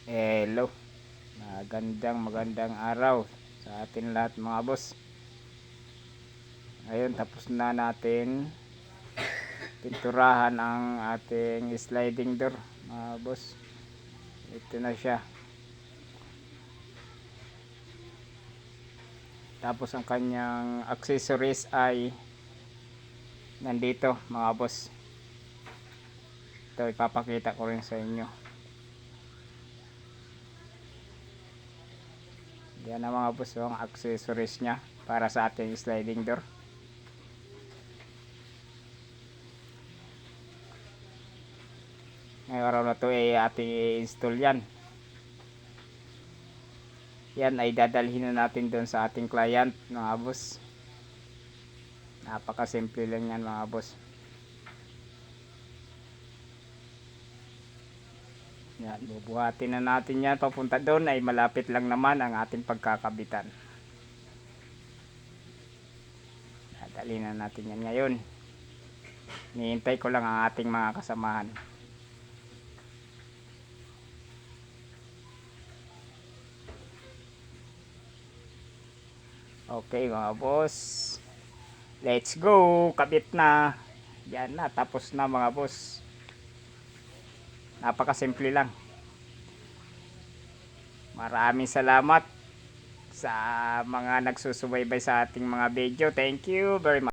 Hello, magandang araw sa atin lahat mga boss. Ngayon tapos na natin pinturahan ang ating sliding door mga boss. Ito na siya. Tapos ang kanyang accessories ay nandito mga boss. Ito ipapakita ko rin sa inyo. Yan ang mga boss, ang accessories nya para sa ating sliding door. Ngayong araw na to ay ating i-install yan. Yan ay dadalhin na natin doon sa ating client mga boss. Napakasimple lang yan mga boss. Yan, bubuhatin na natin yan papunta doon, ay malapit lang naman ang ating pagkakabitan. Dadalhin na natin yan ngayon. Nihintay ko lang ang ating mga kasamahan. Okay mga boss, let's go. Kabit na. Yan na, tapos na mga boss. Napakasimple lang. Maraming salamat sa mga nagsusubaybay sa ating mga video. Thank you very much.